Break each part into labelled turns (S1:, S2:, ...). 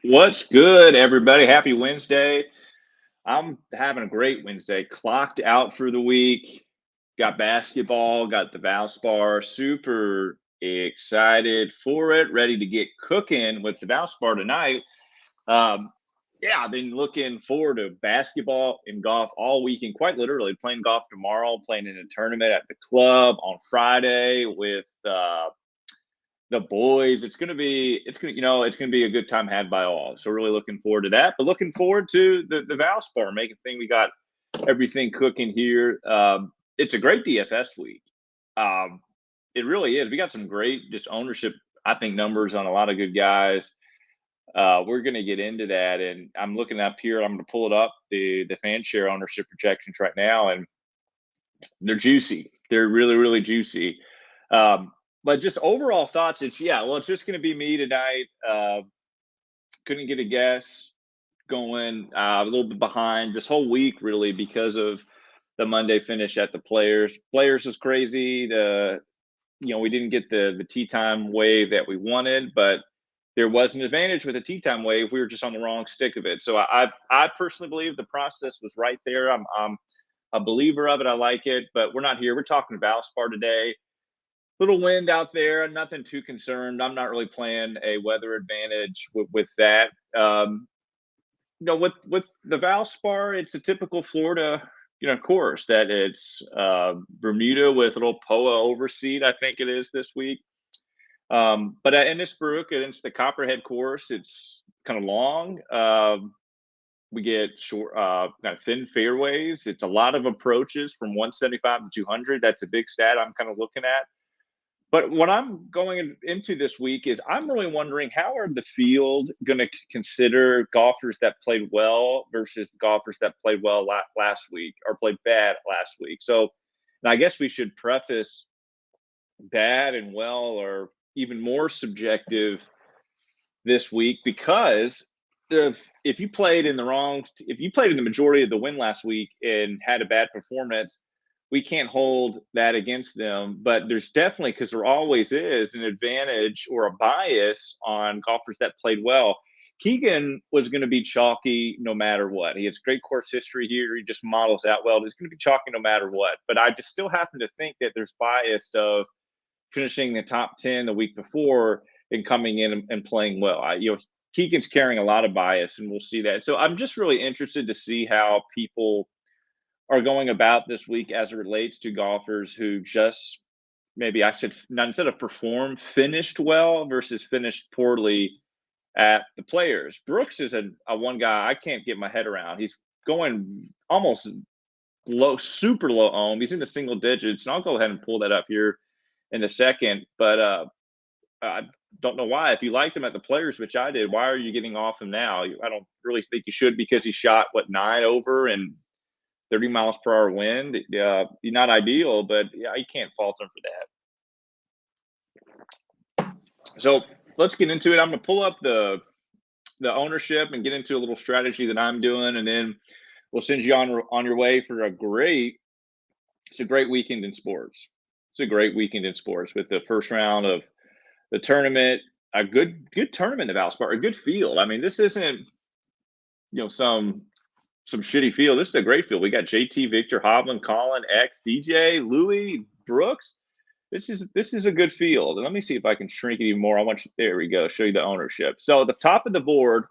S1: What's good, everybody? Happy Wednesday. I'm having a great Wednesday. Clocked out for the week. Got basketball, got the Valspar. Super excited for it. Ready to get cooking with the Valspar tonight. Um, yeah, I've been looking forward to basketball and golf all weekend, quite literally playing golf tomorrow, playing in a tournament at the club on Friday with the boys. It's gonna be a good time had by all. So really looking forward to that. But looking forward to the Valspar making thing. We got everything cooking here. It's a great DFS week. Um, it really is. We got some great just ownership, I think, numbers on a lot of good guys. We're going to get into that, and I'm looking up here. I'm going to pull it up the fan share ownership projections right now, and they're juicy. They're really, really juicy. Um, but just overall thoughts, it's just going to be me tonight. Couldn't get a guess going a little bit behind this whole week, really, because of the Monday finish at the Players. Players is crazy. We didn't get the tea time wave that we wanted, but there was an advantage with the tea time wave. We were just on the wrong stick of it. So I personally believe the process was right there. I'm a believer of it. I like it, but we're not here. We're talking about Valspar today. Little wind out there, nothing too concerned. I'm not really playing a weather advantage with that. With the Valspar, it's a typical Florida, course that it's Bermuda with a little POA overseat. I think it is this week. But at Innisbrook, and it's the Copperhead course. It's kind of long. We get short, kind of thin fairways. It's a lot of approaches from 175 to 200. That's a big stat I'm kind of looking at. But what I'm going into this week is I'm really wondering how are the field going to consider golfers that played well versus golfers that played well last week or played bad last week. So, and I guess we should preface bad and well are even more subjective this week because if you played in the majority of the win last week and had a bad performance, we can't hold that against them. But there's definitely, because there always is, an advantage or a bias on golfers that played well. Keegan was going to be chalky no matter what. He has great course history here. He just models out well. He's going to be chalky no matter what. But I just still happen to think that there's bias of finishing the top 10 the week before and coming in and playing well. Keegan's carrying a lot of bias, and we'll see that. So I'm just really interested to see how people are going about this week as it relates to golfers who just maybe I should not instead of perform finished well versus finished poorly at the Players. Brooks is a one guy I can't get my head around. He's going almost low, super low ohm. He's in the single digits, and I'll go ahead and pull that up here in a second. But I don't know why. If you liked him at the Players, which I did, why are you getting off him now? I don't really think you should because he shot nine over and 30 miles per hour wind. Not ideal, but yeah, you can't fault him for that. So let's get into it. I'm gonna pull up the ownership and get into a little strategy that I'm doing, and then we'll send you on your way for it's a great weekend in sports. It's a great weekend in sports with the first round of the tournament, a good tournament of Valspar, a good field. I mean, this isn't some shitty field. This is a great field. We got JT, Victor, Hovland, Colin, X, DJ, Louis, Brooks. This is a good field. And let me see if I can shrink it even more. There we go. Show you the ownership. So at the top of the board,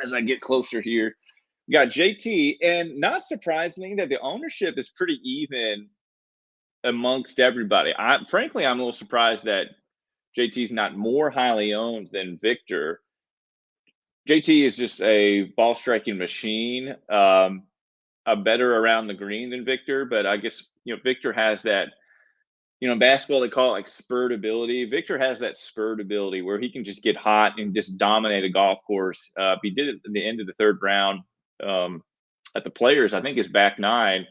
S1: as I get closer here, we got JT, and not surprisingly that the ownership is pretty even amongst everybody. Frankly, I'm a little surprised that JT's not more highly owned than Victor. JT is just a ball striking machine, a better around the green than Victor, but I guess Victor has that. In basketball they call it like spurred ability. Victor has that spurred ability where he can just get hot and just dominate a golf course. He did it at the end of the third round at the Players. I think his back nine.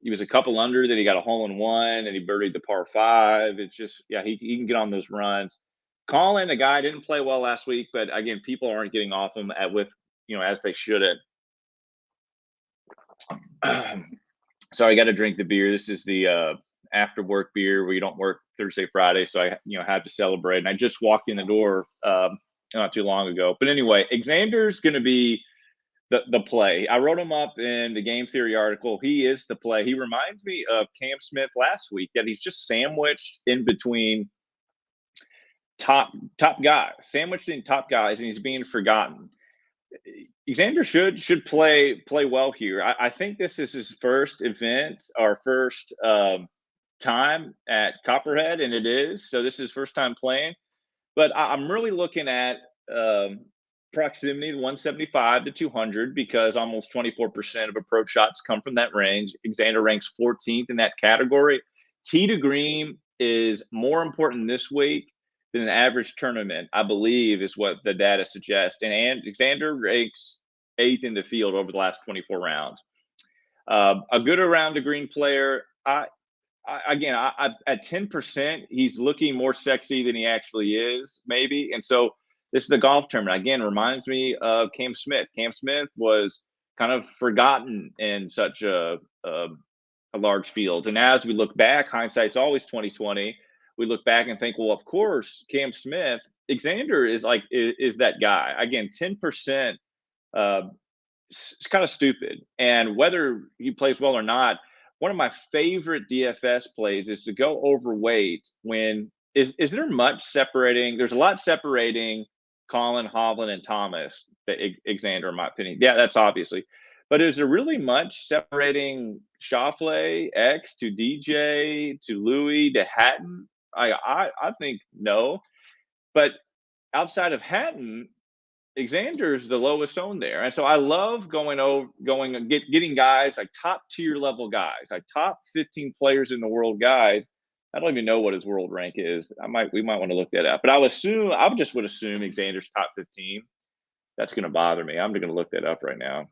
S1: He was a couple under, then he got a hole in one, and he birdied the par five. It's just, yeah, he can get on those runs. Colin, the guy, didn't play well last week, but again, people aren't getting off him as they should have. So I got to drink the beer. This is the after work beer where you don't work Thursday, Friday, so I had to celebrate. And I just walked in the door not too long ago. But anyway, Xander's going to be the play. I wrote him up in the game theory article. He is the play. He reminds me of Cam Smith last week, that he's just sandwiched in between top guys, sandwiched in top guys, and he's being forgotten. Xander should play well here. I think this is his first event, our first time at Copperhead, and it is. So this is his first time playing. But I'm really looking at proximity 175 to 200, because almost 24% of approach shots come from that range. Xander ranks 14th in that category. Tee to green is more important this week than an average tournament, I believe, is what the data suggests. And Xander ranks 8th in the field over the last 24 rounds. A good around the green player. Again, at 10%, he's looking more sexy than he actually is, maybe. And so this is a golf tournament. Again, reminds me of Cam Smith. Cam Smith was kind of forgotten in such a large field. And as we look back, hindsight's always 2020. We look back and think, well, of course, Cam Smith, Xander is that guy. Again, 10%, it's kind of stupid. And whether he plays well or not, one of my favorite DFS plays is to go overweight when is there much separating? There's a lot separating Colin, Hovland, and Thomas, Xander, in my opinion. Yeah, that's obviously. But is there really much separating Schauffele, X, to DJ, to Louis, to Hatton? I think no. But outside of Hatton, Xander's the lowest owned there. And so I love getting guys like top tier level guys, like top 15 players in the world guys. I don't even know what his world rank is. We might want to look that up. But I just would assume Xander's top 15. That's going to bother me. I'm going to look that up right now.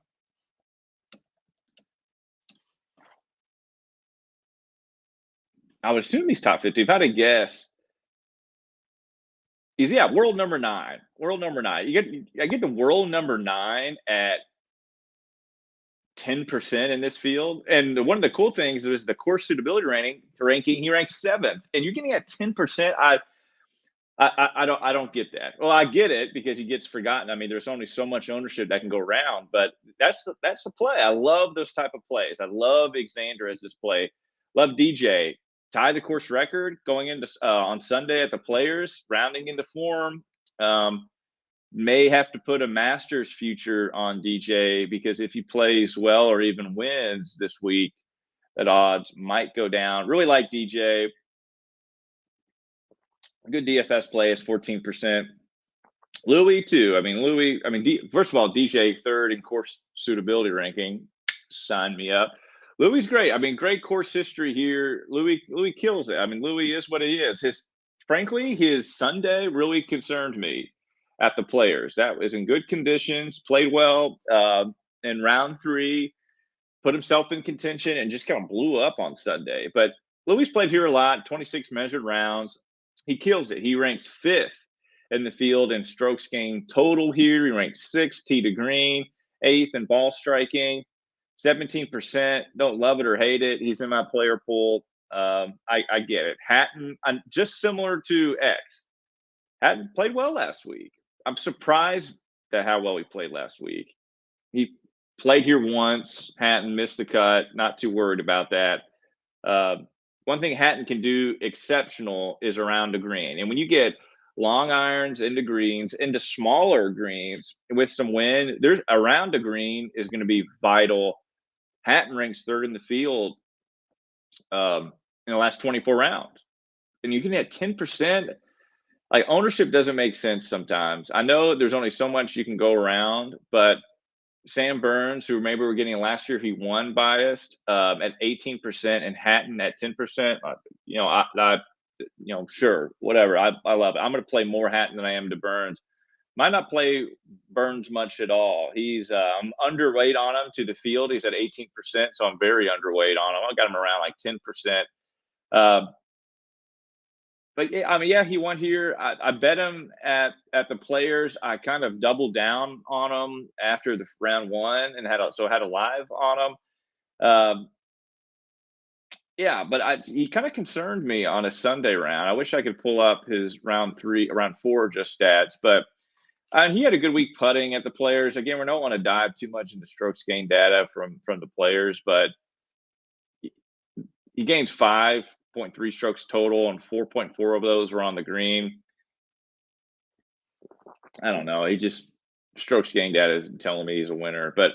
S1: I would assume he's top 50. If I had to guess, world number 9. World number 9. I get the world number 9 at 10% in this field. And one of the cool things is the course suitability ranking. He ranks 7th, and you're getting at 10%. I don't get that. Well, I get it because he gets forgotten. I mean, there's only so much ownership that can go around, but that's the play. I love those type of plays. I love Xander as this play. Love DJ. Tie the course record going into on Sunday at the Players, rounding into form. May have to put a Masters future on DJ, because if he plays well or even wins this week, that odds might go down. Really like DJ. A good DFS play is 14%. Louis too. First of all, DJ 3rd in course suitability ranking. Sign me up. Louis great. Great course history here. Louis kills it. Louis is what he is. Frankly, his Sunday really concerned me at the Players. That was in good conditions, played well in round 3, put himself in contention, and just kind of blew up on Sunday. But Louis played here a lot, 26 measured rounds. He kills it. He ranks 5th in the field in strokes gained total here. He ranks 6th tee to green, 8th in ball striking. 17%. Don't love it or hate it. He's in my player pool. I get it. Hatton, just similar to X. Hatton played well last week. I'm surprised at how well he played last week. He played here once. Hatton missed the cut. Not too worried about that. One thing Hatton can do exceptional is around the green. And when you get long irons into greens, into smaller greens with some wind, there's around the green is going to be vital. Hatton ranks 3rd in the field in the last 24 rounds. And you can hit 10%. Like, ownership doesn't make sense sometimes. I know there's only so much you can go around, but Sam Burns, who maybe we're getting last year, he won biased at 18%, and Hatton at 10%. Sure, whatever. I love it. I'm going to play more Hatton than I am to Burns. Might not play Burns much at all. He's I'm underweight on him to the field. He's at 18%, so I'm very underweight on him. I got him around like 10%. But yeah, he won here. I bet him at the Players. I kind of doubled down on him after the round 1 and had a live on him. Yeah, but he kind of concerned me on a Sunday round. I wish I could pull up his round 4 just stats, but And he had a good week putting at the Players. Again, we don't want to dive too much into strokes gained data from the Players, but he gained 5.3 strokes total, and 4.4 of those were on the green. I don't know. He just strokes gained data is telling me he's a winner, but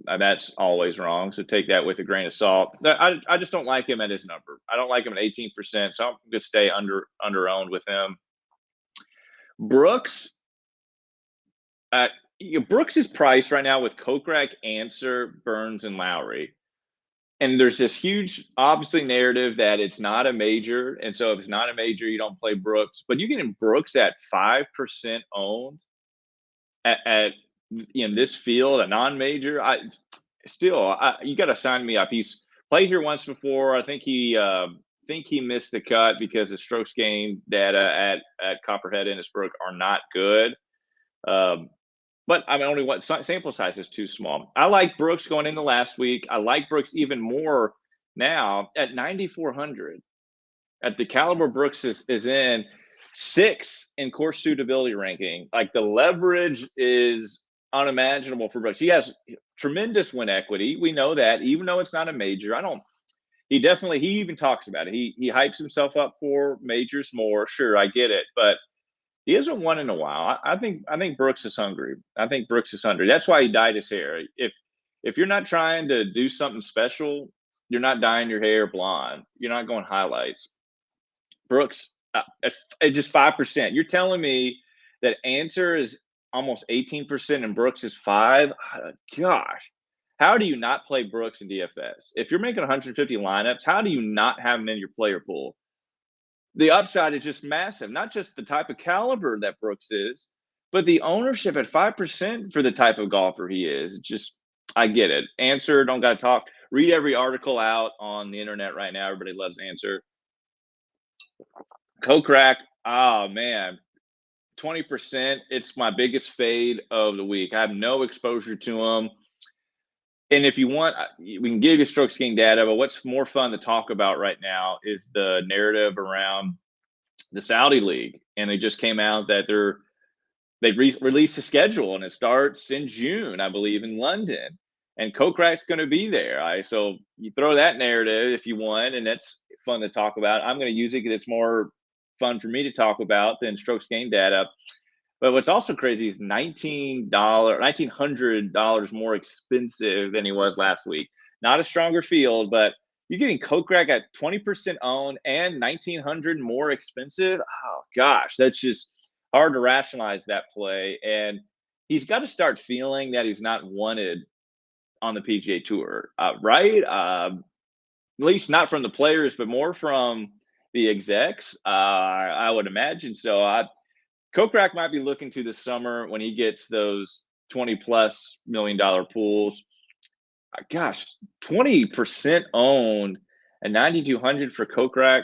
S1: that's always wrong. So take that with a grain of salt. I just don't like him at his number. I don't like him at 18%. So I'm going to stay under owned with him. Brooks, Brooks is priced right now with Kokrak, Answer, Burns, and Lowry. And there's this huge, obviously, narrative that it's not a major. And so if it's not a major, you don't play Brooks. But you get in Brooks at 5% owned at this field, a non-major. You got to sign me up. He's played here once before. I think he missed the cut because the strokes gained data at Copperhead Innisbrook are not good. But I mean, only one sample size is too small. I like Brooks going into last week. I like Brooks even more now at 9,400. At the caliber Brooks is in, 6 in course suitability ranking. Like, the leverage is unimaginable for Brooks. He has tremendous win equity. We know that, even though it's not a major. He even talks about it. He hypes himself up for majors more. Sure, I get it, but he hasn't won in a while. I think Brooks is hungry. I think Brooks is hungry. That's why he dyed his hair. If you're not trying to do something special, you're not dyeing your hair blonde. You're not going highlights. Brooks, at just 5%. You're telling me that Answer is almost 18% and Brooks is 5? Gosh, how do you not play Brooks in DFS? If you're making 150 lineups, how do you not have him in your player pool? The upside is just massive. Not just the type of caliber that Brooks is, but the ownership at 5% for the type of golfer he is. It's just, I get it. Answer, don't got to talk. Read every article out on the internet right now. Everybody loves Answer. Kokrak, oh man, 20%. It's my biggest fade of the week. I have no exposure to him. And if you want, we can give you strokes gained data, but what's more fun to talk about right now is the narrative around the Saudi League. And it just came out that they released a schedule, and it starts in June, I believe, in London. And Kokrak's going to be there. So you throw that narrative if you want, and that's fun to talk about. I'm going to use it because it's more fun for me to talk about than strokes gained data. But what's also crazy is $1,900 more expensive than he was last week. Not a stronger field, but you're getting Kokrak at 20% owned and $1,900 more expensive. Oh gosh, that's just hard to rationalize that play. And he's got to start feeling that he's not wanted on the PGA Tour, right? At least not from the players, but more from the execs. I would imagine so. Kokrak might be looking to the summer when he gets those $20+ million pools. Gosh, 20% owned and 9,200 for Kokrak.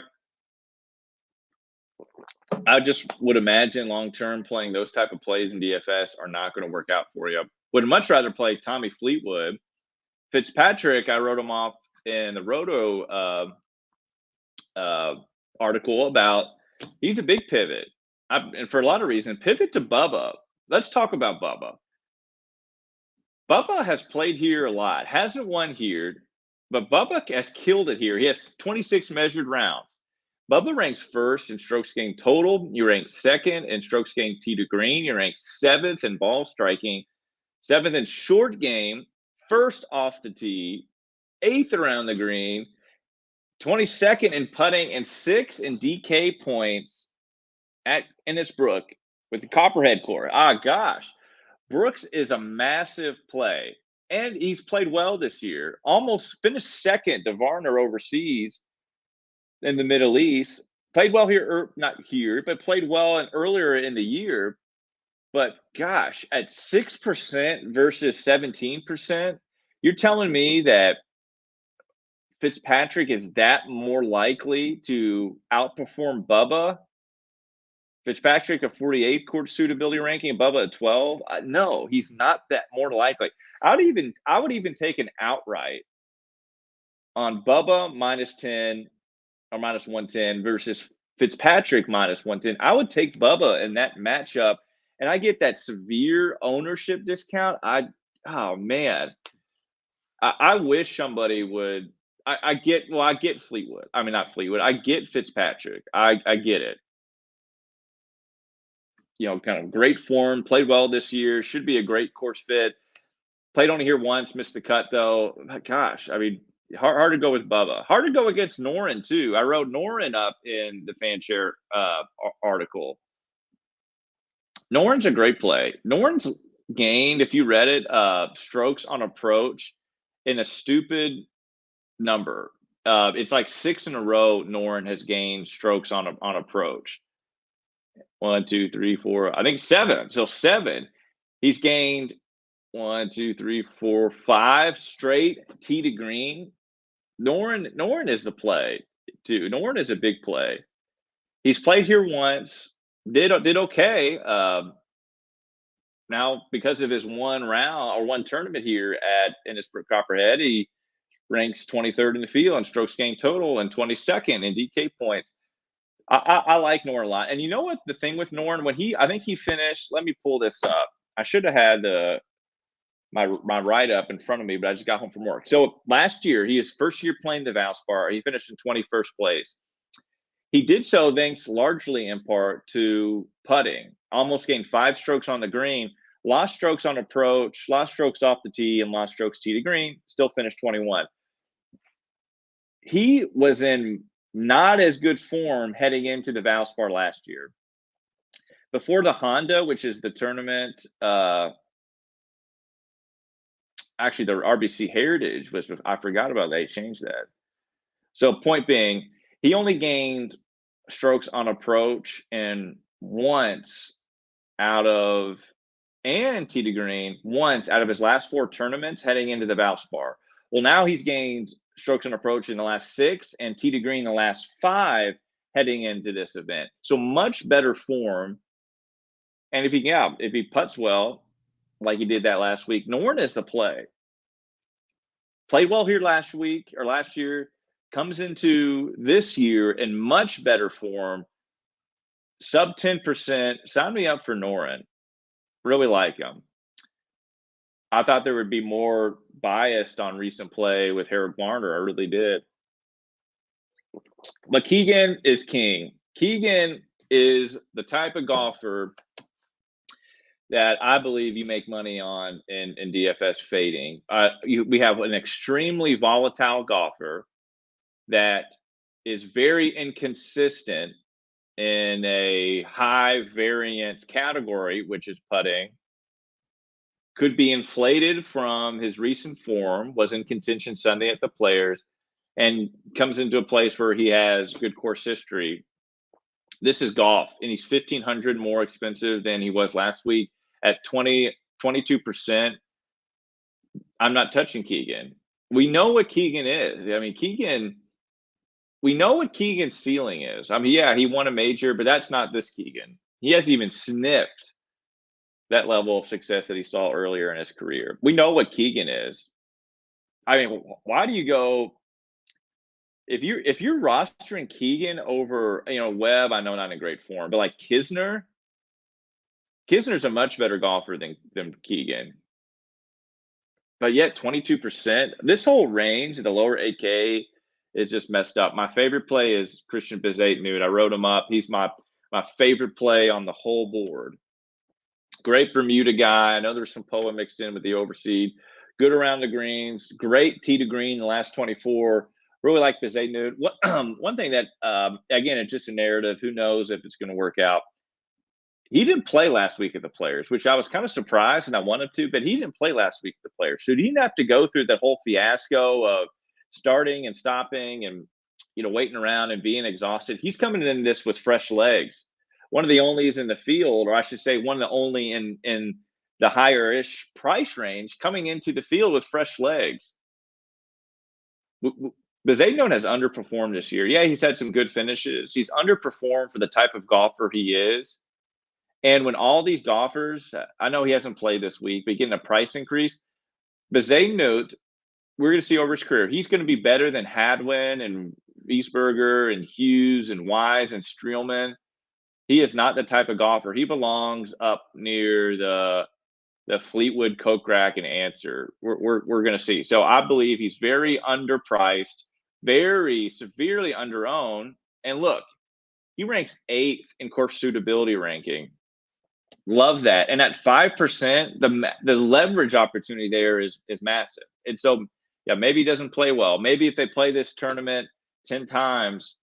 S1: I just would imagine long term playing those type of plays in DFS are not going to work out for you. Would much rather play Tommy Fleetwood. Fitzpatrick, I wrote him off in the Roto article about he's a big pivot. And for a lot of reasons, pivot to Bubba. Let's talk about Bubba. Bubba has played here a lot, hasn't won here, but Bubba has killed it here. He has 26 measured rounds. Bubba ranks first in strokes gained total. You rank second in strokes gained tee to green. You rank 7th in ball striking, 7th in short game, 1st off the tee, 8th around the green, 22nd in putting, and 6th in DK points at Innisbrook with the Copperhead core. Gosh, Brooks is a massive play, and he's played well this year. Almost finished second to Varner overseas in the Middle East. Played well here, not here, but played well earlier in the year. But gosh, at 6% versus 17%, you're telling me that Fitzpatrick is that more likely to outperform Bubba? Fitzpatrick a 48 court suitability ranking, Bubba a 12. No, he's not that more likely. I would even take an outright on Bubba -10 or -110 versus Fitzpatrick -110. I would take Bubba in that matchup and I get that severe ownership discount. Oh man, I wish somebody would. I get Fleetwood. I mean, not Fleetwood. I get Fitzpatrick. I get it. Kind of great form, played well this year, should be a great course fit. Played only here once, missed the cut though. Gosh, I mean, hard to go with Bubba. Hard to go against Noren too. I wrote Noren up in the FanShare article. Noren's a great play. Noren's gained, if you read it, strokes on approach in a stupid number. It's like 6 in a row. Noren has gained strokes on approach. 1, 2, 3, 4. I think 7. So 7. He's gained 1, 2, 3, 4, 5 straight tee to green. Noren is the play too. Noren is a big play. He's played here once, did okay. Now because of his one round or one tournament here at Innisbrook Copperhead, he ranks 23rd in the field in strokes gained total and 22nd in DK points. I like Noren a lot. And you know what the thing with Noren, I think he finished, let me pull this up. I should have had my write-up in front of me, but I just got home from work. So last year, his first year playing the Valspar, he finished in 21st place. He did so thanks largely in part to putting. Almost gained 5 strokes on the green, lost strokes on approach, lost strokes off the tee, and lost strokes tee to green, still finished 21. He was in not as good form heading into the Valspar last year. Before the Honda, which is the tournament, actually the RBC Heritage I forgot about they changed that. So point being, he only gained strokes on approach and once and tee to green once out of his last 4 tournaments heading into the Valspar. Well, now he's gained strokes on approach in the last 6 and tee to green the last 5 heading into this event. So much better form. And if he putts well, like he did that last week, Noren is the play. Played well here last year, comes into this year in much better form, sub 10%. Sign me up for Noren. Really like him. I thought there would be more biased on recent play with Harold Varner. I really did. But Keegan is king. Keegan is the type of golfer that I believe you make money on in DFS fading. We have an extremely volatile golfer that is very inconsistent in a high variance category, which is putting. Could be inflated from his recent form, was in contention Sunday at the Players, and comes into a place where he has good course history. This is golf, and he's $1,500 more expensive than he was last week at 22%. I'm not touching Keegan. We know what Keegan is. I mean, we know what Keegan's ceiling is. I mean, yeah, he won a major, but that's not this Keegan. He hasn't even sniffed that level of success that he saw earlier in his career. We know what Keegan is. I mean, why do you go if you're rostering Keegan over, Webb? I know not in great form, but like Kisner's a much better golfer than Keegan. But yet 22%. This whole range at the lower 8K is just messed up. My favorite play is Christian Bezaid-Nude. I wrote him up. He's my favorite play on the whole board. Great Bermuda guy. I know there's some POA mixed in with the overseed. Good around the greens. Great tee to green the last 24. Really like Bezaid-Nude. One thing that, again, it's just a narrative. Who knows if it's going to work out. He didn't play last week at the Players, which I was kind of surprised and I wanted to, but he didn't play last week at the Players. So he didn't have to go through that whole fiasco of starting and stopping and, waiting around and being exhausted. He's coming in this with fresh legs. One of the onlys in the field, or I should say one of the only in the higher-ish price range, coming into the field with fresh legs. Bezaid-Nude has underperformed this year. Yeah, he's had some good finishes. He's underperformed for the type of golfer he is. And when all these golfers, I know he hasn't played this week, but getting a price increase, Bezaid-Nude, we're going to see over his career, he's going to be better than Hadwin and Wiesberger and Hughes and Wise and Streelman. He is not the type of golfer. He belongs up near the Fleetwood, Kokrak, and Answer. We're going to see. So I believe he's very underpriced, very severely underowned. And look, he ranks 8th in course suitability ranking. Love that. And at 5%, the leverage opportunity there is massive. And so, yeah, maybe he doesn't play well. Maybe if they play this tournament 10 times,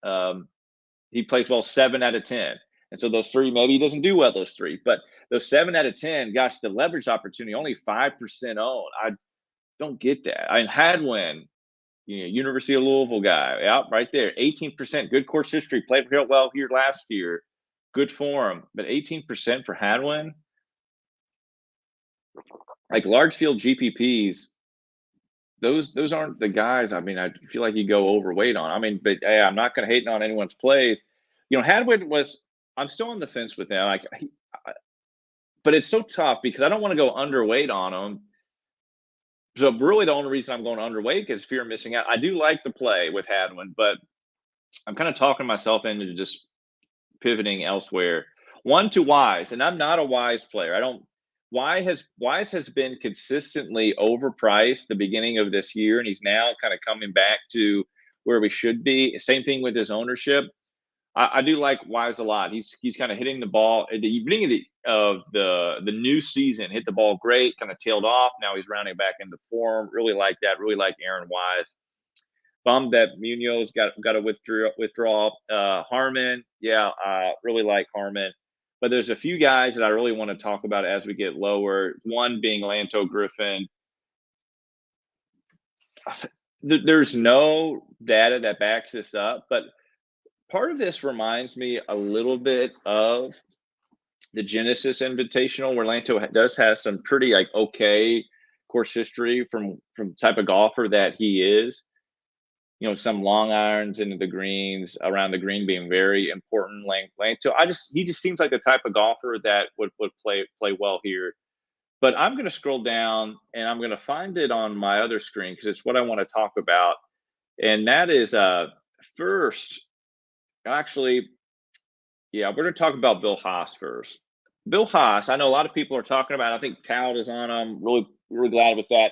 S1: he plays well 7 out of 10. And so those 3, maybe he doesn't do well those 3. But those 7 out of 10, gosh, the leverage opportunity only 5% owned. I don't get that. I mean, Hadwin, University of Louisville guy, out right there, 18%, good course history, played real well here last year, good form, but 18% for Hadwin, like large field GPPs, those aren't the guys. I mean, I feel like you go overweight on. I mean, but hey, I'm not going to hate on anyone's plays. Hadwin was. I'm still on the fence with him. But it's so tough because I don't want to go underweight on him. So really, the only reason I'm going underweight is fear of missing out. I do like the play with Hadwin, but I'm kind of talking myself into just pivoting elsewhere. One to Wise, and I'm not a Wise player. I don't. Wise has been consistently overpriced the beginning of this year, and he's now kind of coming back to where we should be. Same thing with his ownership. I do like Wise a lot. He's kind of hitting the ball at the beginning of the new season. Hit the ball great, kind of tailed off. Now he's rounding back into form. Really like that. Really like Aaron Wise. Bummed that Munoz got to withdraw. Harmon, yeah, really like Harmon. But there's a few guys that I really want to talk about as we get lower. One being Lanto Griffin. There's no data that backs this up, but part of this reminds me a little bit of the Genesis Invitational, where Lanto does have some pretty okay course history from type of golfer that he is. Some long irons into the greens, around the green being very important. Lanto, he just seems like the type of golfer that would play well here. But I'm going to scroll down and I'm going to find it on my other screen because it's what I want to talk about, and that is first. Actually, yeah, we're going to talk about Bill Haas first. Bill Haas, I know a lot of people are talking about. I think Tout is on him. Really glad with that.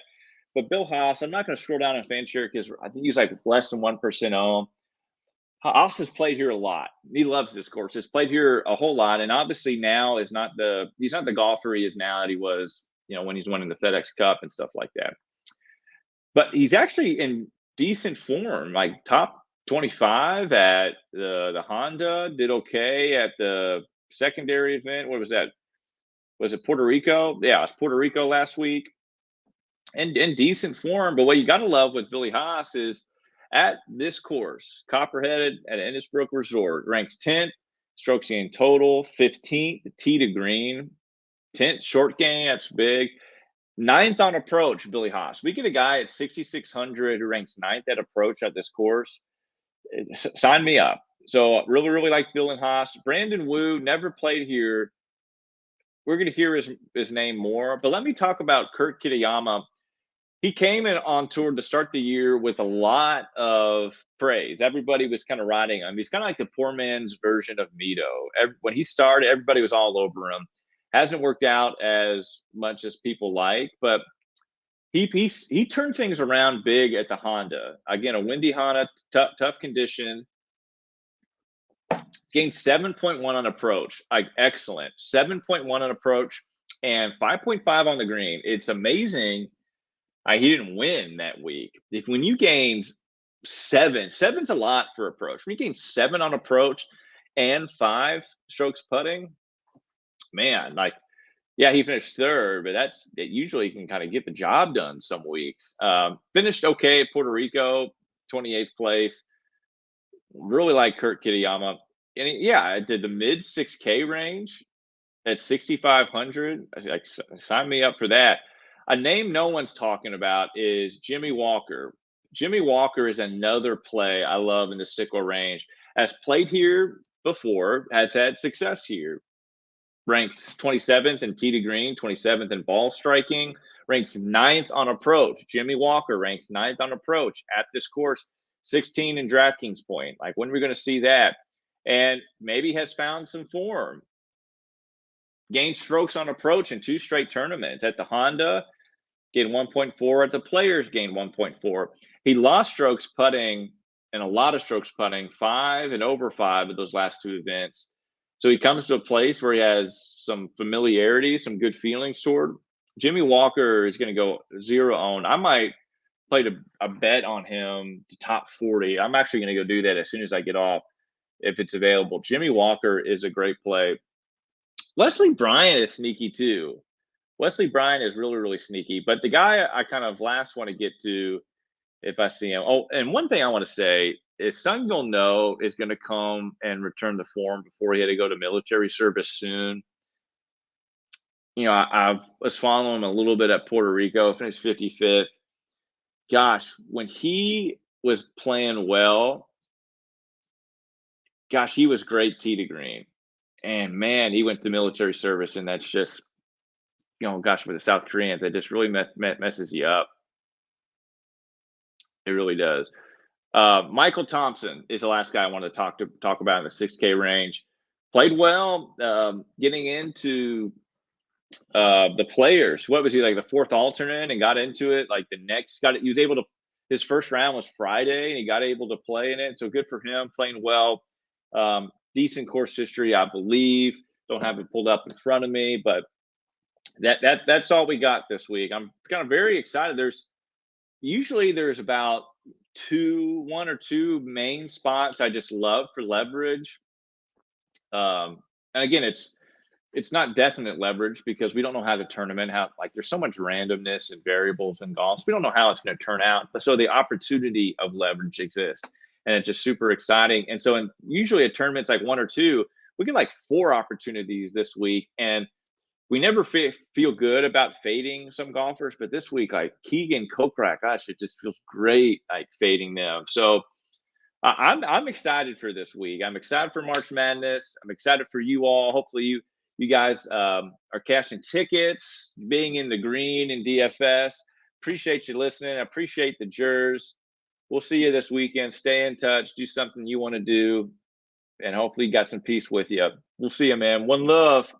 S1: But Bill Haas, I'm not going to scroll down in fan share because I think he's like less than 1% owned. Haas has played here a lot. He loves this course. He's played here a whole lot, and obviously now he's not the golfer he is now that he was, when he's winning the FedEx Cup and stuff like that. But he's actually in decent form, like top 25 at the Honda, did okay at the secondary event. What was that? Was it Puerto Rico? Yeah, it was Puerto Rico last week. And in decent form. But what you got to love with Billy Haas is at this course, Copperhead at Innisbrook Resort, ranks 10th, strokes gained total, 15th, tee to green, 10th, short game, that's big. 9th on approach, Billy Haas. We get a guy at 6,600 who ranks 9th at approach at this course. Sign me up. So really, really like Bill and Haas. Brandon Wu never played here. We're going to hear his name more. But let me talk about Kurt Kitayama. He came in on tour to start the year with a lot of praise. Everybody was kind of riding him. He's kind of like the poor man's version of Mito. When he started, everybody was all over him. Hasn't worked out as much as people like, but he turned things around big at the Honda. Again, a windy Honda, tough condition. Gained 7.1 on approach. Like, excellent. 7.1 on approach and 5.5 on the green. It's amazing. He didn't win that week. When you gain 7's a lot for approach. When you gain 7 on approach and 5 strokes putting, man, yeah, he finished 3rd, but it usually can kind of get the job done some weeks. Finished okay at Puerto Rico, 28th place. Really like Kurt Kitayama. And I did the mid 6K range at 6,500. Sign me up for that. A name no one's talking about is Jimmy Walker. Jimmy Walker is another play I love in the Sickle range. Has played here before, has had success here. Ranks 27th in tee to green, 27th in ball striking, ranks 9th on approach. Jimmy Walker ranks 9th on approach at this course, 16 in DraftKings point. Like, when are we going to see that? and maybe has found some form. Gained strokes on approach in 2 straight tournaments. At the Honda, gained 1.4. At the Players, gained 1.4. He lost strokes putting and a lot of strokes putting, 5 and over 5 of those last 2 events. So he comes to a place where he has some familiarity, some good feelings toward. Jimmy Walker is going to go 0 owned. I might play a bet on him to top 40. I'm actually going to go do that as soon as I get off if it's available. Jimmy Walker is a great play. Wesley Bryant is sneaky too. Wesley Bryant is really, really sneaky. But the guy I kind of last want to get to if I see him. Oh, and one thing I want to say is Sung No is going to come and return the form before he had to go to military service soon. You know, I was following him a little bit at Puerto Rico, finished 55th. Gosh, when he was playing well, gosh, he was great tee to green. And man, he went to military service, and that's just, gosh, with the South Koreans, that just really messes you up. It really does. Michael Thompson is the last guy I want to talk about in the 6K range. Played well, getting into the Players. What was he, like the 4th alternate, and got into it like the next? He was able to. His first round was Friday, and he got able to play in it. So good for him, playing well. Decent course history, I believe. Don't have it pulled up in front of me, but that's all we got this week. I'm kind of very excited. There's about 1 or 2 main spots I just love for leverage. And again, it's not definite leverage because we don't know how the tournament, there's so much randomness and variables in golf. So we don't know how it's going to turn out. So the opportunity of leverage exists, and it's just super exciting. And so usually at tournaments like 1 or 2, we get like 4 opportunities this week, and we never feel good about fading some golfers, but this week, like Keegan Kokrak, gosh, it just feels great, like fading them. So I'm excited for this week. I'm excited for March Madness. I'm excited for you all. Hopefully, you guys are cashing tickets, being in the green in DFS. Appreciate you listening. I appreciate the Jers. We'll see you this weekend. Stay in touch. Do something you want to do, and hopefully, you got some peace with you. We'll see you, man. One love.